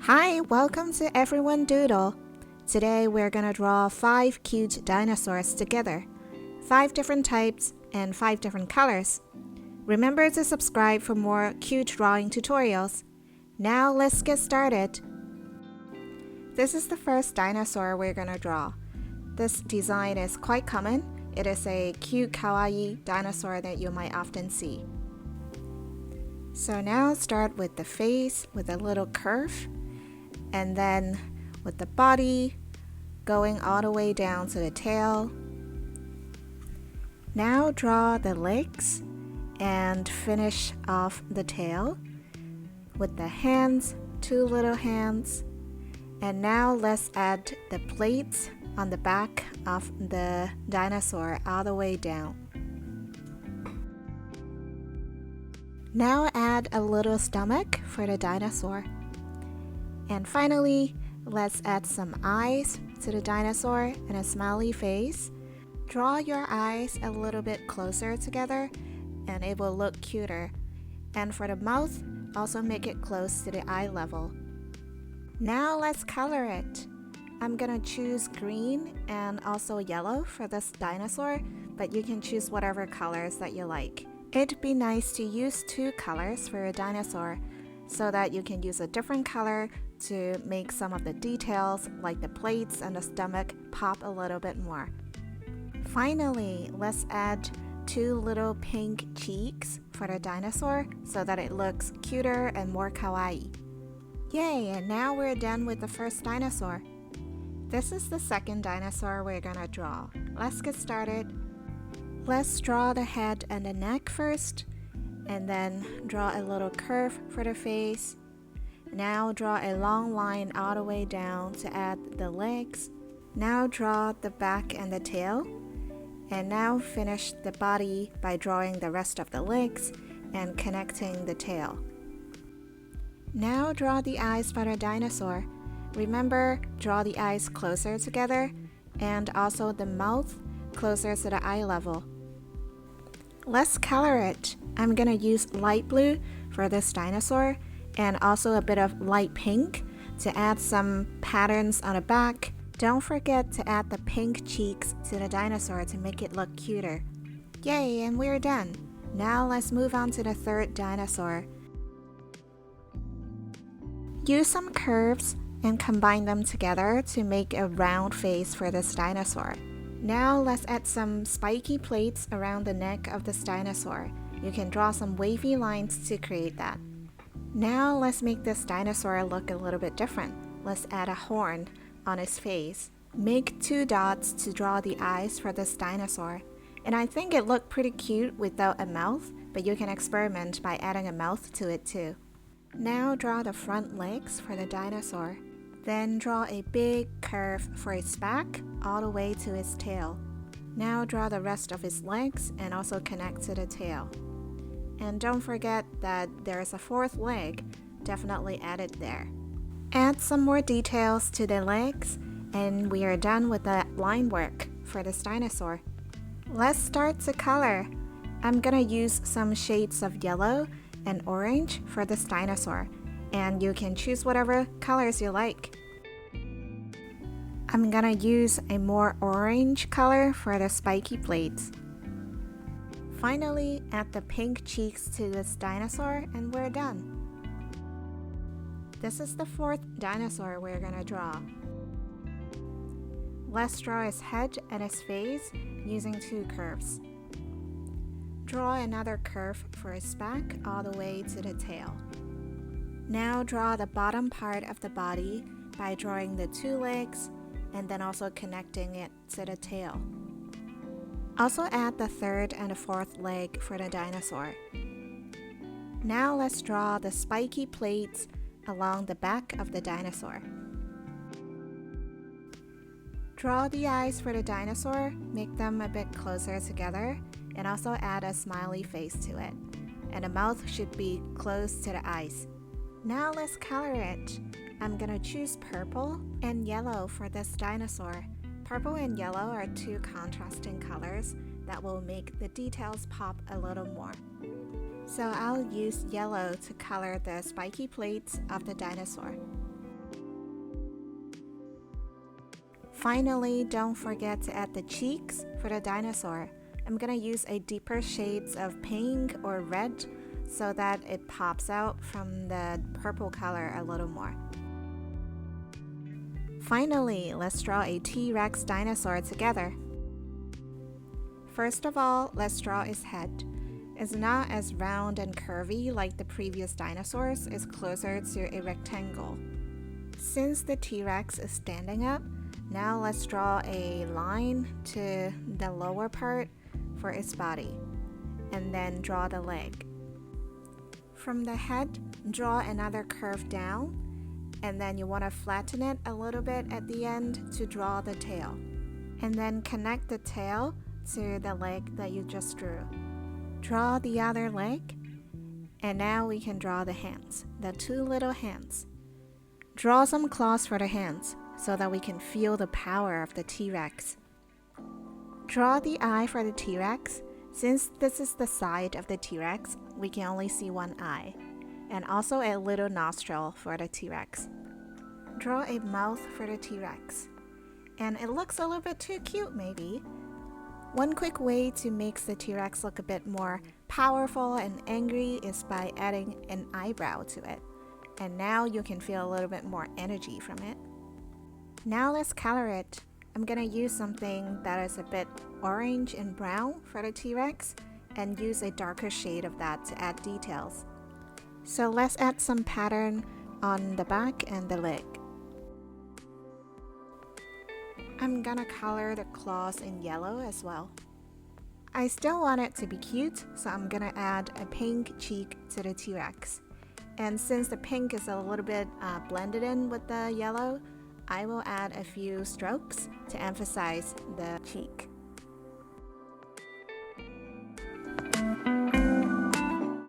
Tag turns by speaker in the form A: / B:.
A: Hi, welcome to Everyone Doodle. Today we're gonna draw 5 cute dinosaurs together. 5 different types and 5 different colors. Remember to subscribe for more cute drawing tutorials. Now let's get started. This is the first dinosaur we're gonna draw. This design is quite common. It is a cute kawaii dinosaur that you might often see. So now start with the face with a little curve. And then with the body going all the way down to the tail. Now draw the legs and finish off the tail with the hands, 2 little hands. And now let's add the plates on the back of the dinosaur all the way down. Now add a little stomach for the dinosaur. And finally, let's add some eyes to the dinosaur and a smiley face. Draw your eyes a little bit closer together and it will look cuter. And for the mouth, also make it close to the eye level. Now let's color it. I'm gonna choose green and also yellow for this dinosaur, but you can choose whatever colors that you like. It'd be nice to use 2 colors for a dinosaur so that you can use a different color to make some of the details like the plates and the stomach pop a little bit more. Finally, let's add 2 little pink cheeks for the dinosaur so that it looks cuter and more kawaii. Yay, and now we're done with the first dinosaur. This is the second dinosaur we're gonna draw. Let's get started. Let's draw the head and the neck first, and then draw a little curve for the face. Now draw a long line all the way down to add the legs. Now draw the back and the tail. And now finish the body by drawing the rest of the legs and connecting the tail. Now draw the eyes for the dinosaur. Remember, draw the eyes closer together and also the mouth closer to the eye level. Let's color it. I'm gonna use light blue for this dinosaur and also a bit of light pink to add some patterns on the back. Don't forget to add the pink cheeks to the dinosaur to make it look cuter. Yay, and we're done. Now let's move on to the third dinosaur. Use some curves and combine them together to make a round face for this dinosaur. Now let's add some spiky plates around the neck of this dinosaur. You can draw some wavy lines to create that. Now let's make this dinosaur look a little bit different. Let's add a horn on its face. Make 2 dots to draw the eyes for this dinosaur. And I think it looked pretty cute without a mouth, but you can experiment by adding a mouth to it too. Now draw the front legs for the dinosaur. Then draw a big curve for its back all the way to its tail. Now draw the rest of its legs and also connect to the tail. And don't forget that there's a 4th leg, definitely add it there. Add some more details to the legs and we are done with the line work for this dinosaur. Let's start to color. I'm gonna use some shades of yellow and orange for this dinosaur, and you can choose whatever colors you like. I'm gonna use a more orange color for the spiky plates. Finally, add the pink cheeks to this dinosaur and we're done. This is the 4th dinosaur we're gonna draw. Let's draw its head and its face using 2 curves. Draw another curve for its back all the way to the tail. Now draw the bottom part of the body by drawing the 2 legs and then also connecting it to the tail. Also add the 3rd and the 4th leg for the dinosaur. Now let's draw the spiky plates along the back of the dinosaur. Draw the eyes for the dinosaur, make them a bit closer together, and also add a smiley face to it. And the mouth should be close to the eyes. Now let's color it. I'm gonna choose purple and yellow for this dinosaur. Purple and yellow are 2 contrasting colors that will make the details pop a little more. So I'll use yellow to color the spiky plates of the dinosaur. Finally, don't forget to add the cheeks for the dinosaur. I'm gonna use a deeper shades of pink or red so that it pops out from the purple color a little more. Finally, let's draw a T-Rex dinosaur together. First of all, let's draw its head. It's not as round and curvy like the previous dinosaurs, it's closer to a rectangle. Since the T-Rex is standing up, now let's draw a line to the lower part for its body, and then draw the leg. From the head, draw another curve down, and then you want to flatten it a little bit at the end to draw the tail. And then connect the tail to the leg that you just drew. Draw the other leg, and now we can draw the hands, the two little hands. Draw some claws for the hands so that we can feel the power of the T-Rex. Draw the eye for the T-Rex. Since this is the side of the T-Rex, we can only see one eye, and also a little nostril for the T-Rex. Draw a mouth for the T-Rex. And it looks a little bit too cute maybe. One quick way to make the T-Rex look a bit more powerful and angry is by adding an eyebrow to it. And now you can feel a little bit more energy from it. Now let's color it. I'm gonna use something that is a bit orange and brown for the T-Rex and use a darker shade of that to add details. So let's add some pattern on the back and the leg. I'm gonna color the claws in yellow as well. I still want it to be cute, so I'm gonna add a pink cheek to the T-Rex. And since the pink is a little bit blended in with the yellow, I will add a few strokes to emphasize the cheek.